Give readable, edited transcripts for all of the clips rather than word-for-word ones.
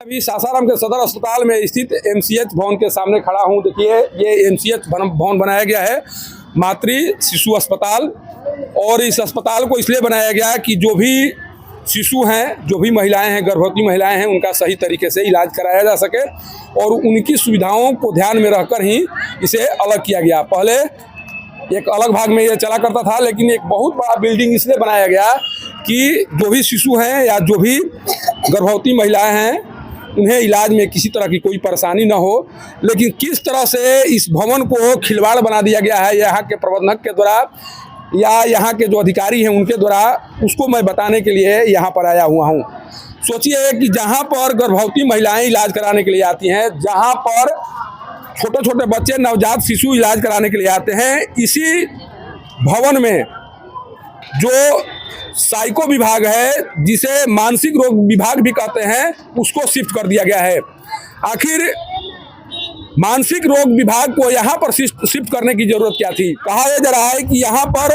अभी सासाराम के सदर अस्पताल में स्थित एमसीएच भवन के सामने खड़ा हूं। देखिए, ये एमसीएच भवन बनाया गया है मातृ शिशु अस्पताल। और इस अस्पताल को इसलिए बनाया गया है कि जो भी शिशु हैं, जो भी महिलाएं हैं, गर्भवती महिलाएं हैं, उनका सही तरीके से इलाज कराया जा सके और उनकी सुविधाओं को ध्यान में रखकर ही इसे अलग किया गया। पहले एक अलग भाग में ये चला करता था, लेकिन एक बहुत बड़ा बिल्डिंग इसलिए बनाया गया कि जो भी शिशु हैं या जो भी गर्भवती महिलाएं हैं, उन्हें इलाज में किसी तरह की कोई परेशानी न हो। लेकिन किस तरह से इस भवन को खिलवाड़ बना दिया गया है यहाँ के प्रबंधक के द्वारा या यहाँ के जो अधिकारी हैं उनके द्वारा, उसको मैं बताने के लिए यहाँ पर आया हुआ हूँ। सोचिए कि जहाँ पर गर्भवती महिलाएं इलाज कराने के लिए आती हैं, जहाँ पर छोटे छोटे बच्चे नवजात शिशु इलाज कराने के लिए आते हैं, इसी भवन में जो साइको विभाग है, जिसे मानसिक रोग विभाग भी कहते हैं, उसको शिफ्ट कर दिया गया है। आखिर मानसिक रोग विभाग को यहाँ पर शिफ्ट करने की जरूरत क्या थी? कहा यह जा रहा है कि यहाँ पर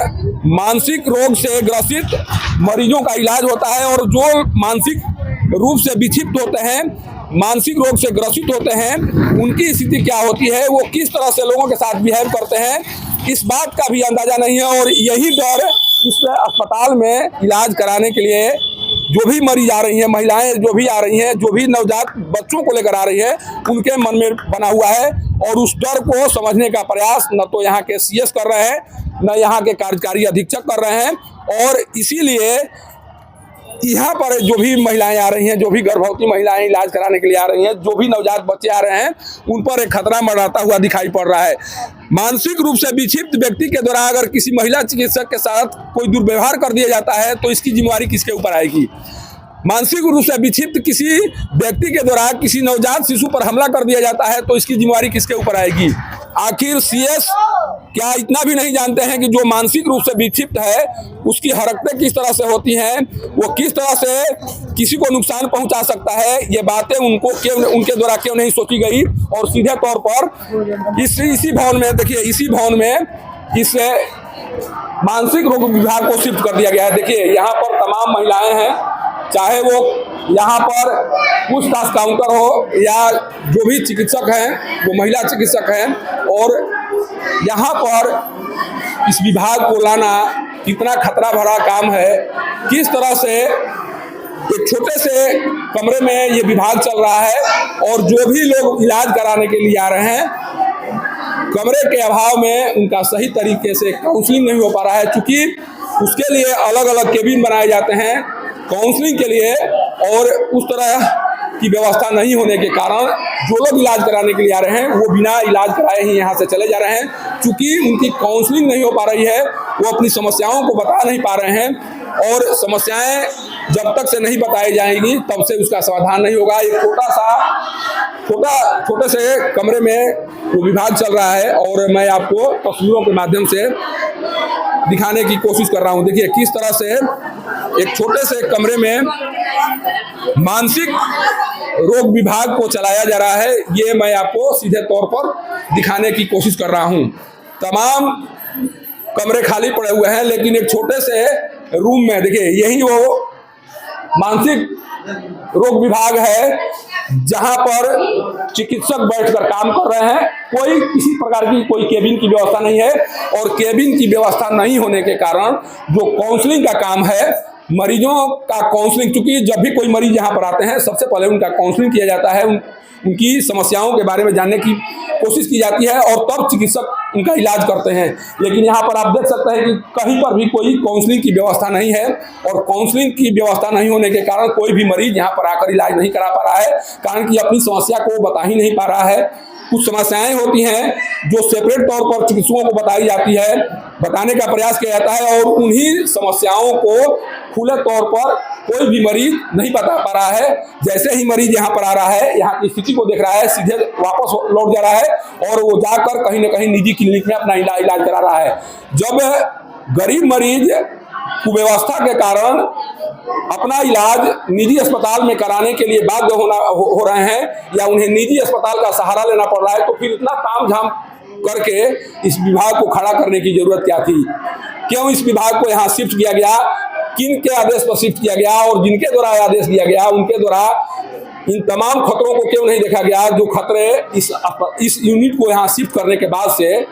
मानसिक रोग से ग्रसित मरीजों का इलाज होता है और जो मानसिक रूप से विक्षिप्त होते हैं, मानसिक रोग से ग्रसित होते हैं, उनकी स्थिति क्या होती है, वो किस तरह से लोगों के साथ बिहेव करते हैं, इस बात का भी अंदाजा नहीं है। और यही डर इस अस्पताल में इलाज कराने के लिए जो भी मरीज आ रही हैं, महिलाएं जो भी आ रही हैं, जो भी नवजात बच्चों को लेकर आ रही है, उनके मन में बना हुआ है। और उस डर को समझने का प्रयास न तो यहाँ के सीएस कर रहे हैं, न यहाँ के कार्यकारी अधीक्षक कर रहे हैं। और इसीलिए यहाँ पर जो भी महिलाएं आ रही हैं, जो भी गर्भवती महिलाएं इलाज कराने के लिए आ रही हैं, जो भी नवजात बच्चे आ रहे हैं, उन पर एक खतरा मंडराता हुआ दिखाई पड़ रहा है। मानसिक रूप से विक्षिप्त व्यक्ति के द्वारा अगर किसी महिला चिकित्सक के साथ कोई दुर्व्यवहार कर दिया जाता है तो इसकी जिम्मेवारी किसके ऊपर आएगी? मानसिक रूप से विक्षिप्त किसी व्यक्ति के द्वारा किसी नवजात शिशु पर हमला कर दिया जाता है तो इसकी जिम्मेवारी किसके ऊपर आएगी? आखिर सीएस क्या इतना भी नहीं जानते हैं कि जो मानसिक रूप से विक्षिप्त है उसकी हरकतें किस तरह से होती हैं, वो किस तरह से किसी को नुकसान पहुंचा सकता है? ये बातें उनके द्वारा क्यों नहीं सोची गई? और सीधे तौर पर इसी भवन में, देखिए, इसी भवन में इस मानसिक रोग विभाग को शिफ्ट कर दिया गया है। देखिए, यहाँ पर तमाम महिलाएं हैं, चाहे वो यहाँ पर पूछताछ काउंटर हो या जो भी चिकित्सक हैं वो महिला चिकित्सक हैं। और यहाँ पर इस विभाग को लाना कितना खतरा भरा काम है। किस तरह से एक छोटे से कमरे में ये विभाग चल रहा है और जो भी लोग इलाज कराने के लिए आ रहे हैं, कमरे के अभाव में उनका सही तरीके से काउंसलिंग नहीं हो पा रहा है। चूँकि उसके लिए अलग अलग केबिन बनाए जाते हैं काउंसलिंग के लिए, और उस तरह की व्यवस्था नहीं होने के कारण जो लोग इलाज कराने के लिए आ रहे हैं वो बिना इलाज कराए ही यहाँ से चले जा रहे हैं। चूँकि उनकी काउंसलिंग नहीं हो पा रही है, वो अपनी समस्याओं को बता नहीं पा रहे हैं, और समस्याएं जब तक से नहीं बताई जाएंगी तब से उसका समाधान नहीं होगा। एक छोटे से कमरे में वो विभाग चल रहा है और मैं आपको तस्वीरों के माध्यम से दिखाने की कोशिश कर रहा हूँ। देखिए, किस तरह से एक छोटे से कमरे में मानसिक रोग विभाग को चलाया जा रहा है, ये मैं आपको सीधे तौर पर दिखाने की कोशिश कर रहा हूँ। तमाम कमरे खाली पड़े हुए हैं, लेकिन एक छोटे से रूम में देखिए, यही वो मानसिक रोग विभाग है जहां पर चिकित्सक बैठकर काम कर रहे हैं। कोई किसी प्रकार की कोई केबिन की व्यवस्था नहीं है, और केबिन की व्यवस्था नहीं होने के कारण जो काउंसलिंग का काम है, मरीजों का काउंसलिंग, क्योंकि जब भी कोई मरीज यहाँ पर आते हैं सबसे पहले उनका काउंसलिंग किया जाता है, उनकी समस्याओं के बारे में जानने की कोशिश की जाती है और तब चिकित्सक उनका इलाज करते हैं। लेकिन यहाँ पर आप देख सकते हैं कि कहीं पर भी कोई काउंसलिंग की व्यवस्था नहीं है, और काउंसलिंग की व्यवस्था नहीं होने के कारण कोई भी मरीज यहाँ पर आकर इलाज नहीं करा पा रहा है, कारण कि अपनी समस्या को बता ही नहीं पा रहा है। कुछ समस्याएं होती हैं जो सेपरेट तौर पर चिकित्सकों को बताई जाती है, बताने का प्रयास किया जाता है, और उन्हीं समस्याओं को खुले तौर पर कोई भी मरीज नहीं बता पा रहा है। जैसे ही मरीज यहाँ पर आ रहा है, यहाँ की स्थिति को देख रहा है, सीधे वापस लौट जा रहा है और वो जाकर कहीं न कहीं निजी क्लिनिक में अपना इलाज करा रहा है। जब गरीब मरीज कुव्यवस्था के कारण अपना इलाज निजी अस्पताल में कराने के लिए बाध्य हो रहे हैं या उन्हें निजी अस्पताल का सहारा लेना पड़ रहा है, तो फिर इतना तामझाम करके इस विभाग को खड़ा करने की जरूरत क्या थी? क्यों इस विभाग को यहाँ शिफ्ट किया गया? किन के आदेश पर शिफ्ट किया गया? और जिनके द्वारा आदेश दिया गया उनके द्वारा इन तमाम खतरों को क्यों नहीं देखा गया जो खतरे इस यूनिट को यहाँ शिफ्ट करने के बाद से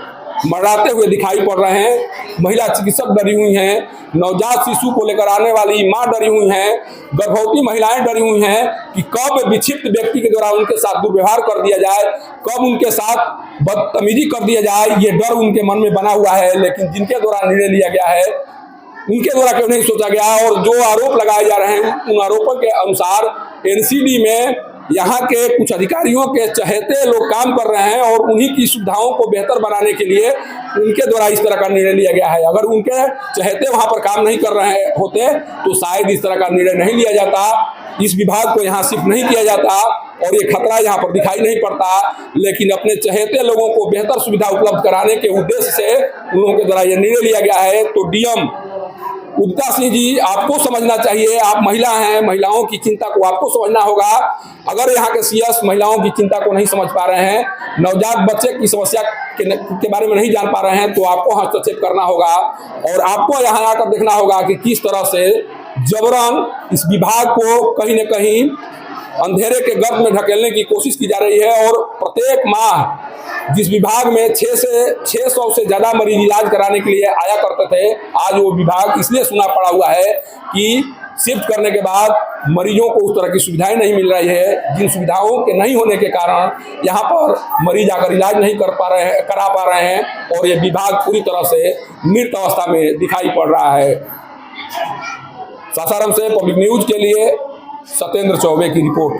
मर्राते हुए दिखाई पड़ रहे हैं। महिला चिकित्सक डरी हुई हैं, नवजात शिशु को लेकर आने वाली मां डरी हुई हैं, गर्भवती महिलाएं डरी हुई हैं कि कब विक्षिप्त व्यक्ति के द्वारा उनके साथ दुर्व्यवहार कर दिया जाए, कब उनके साथ बदतमीजी कर दिया जाए, ये डर उनके मन में बना हुआ है। लेकिन जिनके द्वारा निर्णय लिया गया है उनके द्वारा क्यों नहीं सोचा गया। और जो आरोप लगाए जा रहे हैं उन आरोपों के अनुसार एनसीडी में यहाँ के कुछ अधिकारियों के चहेते लोग काम कर रहे हैं और उन्हीं की सुविधाओं को बेहतर बनाने के लिए उनके द्वारा इस तरह का निर्णय लिया गया है। अगर उनके चहेते वहाँ पर काम नहीं कर रहे होते तो शायद इस तरह का निर्णय नहीं लिया जाता, इस विभाग को यहाँ शिफ्ट नहीं किया जाता और ये खतरा यहाँ पर दिखाई नहीं पड़ता। लेकिन अपने चहेते लोगों को बेहतर सुविधा उपलब्ध कराने के उद्देश्य से उन लोगों के द्वारा ये निर्णय लिया गया है। तो डीएम उदिता सिंह जी, आपको समझना चाहिए, आप महिला हैं, महिलाओं की चिंता को आपको समझना होगा। अगर यहाँ के सीएस महिलाओं की चिंता को नहीं समझ पा रहे हैं, नवजात बच्चे की समस्या के बारे में नहीं जान पा रहे हैं, तो आपको हस्तक्षेप करना होगा और आपको यहाँ आकर देखना होगा कि किस तरह से जबरन इस विभाग को कहीं न कहीं अंधेरे के गर्भ में ढकेलने की कोशिश की जा रही है। और प्रत्येक माह जिस विभाग में 600 से ज़्यादा मरीज इलाज कराने के लिए आया करते थे, आज वो विभाग इसलिए सुना पड़ा हुआ है कि शिफ्ट करने के बाद मरीजों को उस तरह की सुविधाएं नहीं मिल रही है, जिन सुविधाओं के नहीं होने के कारण यहाँ पर मरीज आकर इलाज नहीं करा पा रहे हैं और ये विभाग पूरी तरह से मृत अवस्था में दिखाई पड़ रहा है। सासाराम से पब्लिक न्यूज के लिए सत्येंद्र चौबे की रिपोर्ट।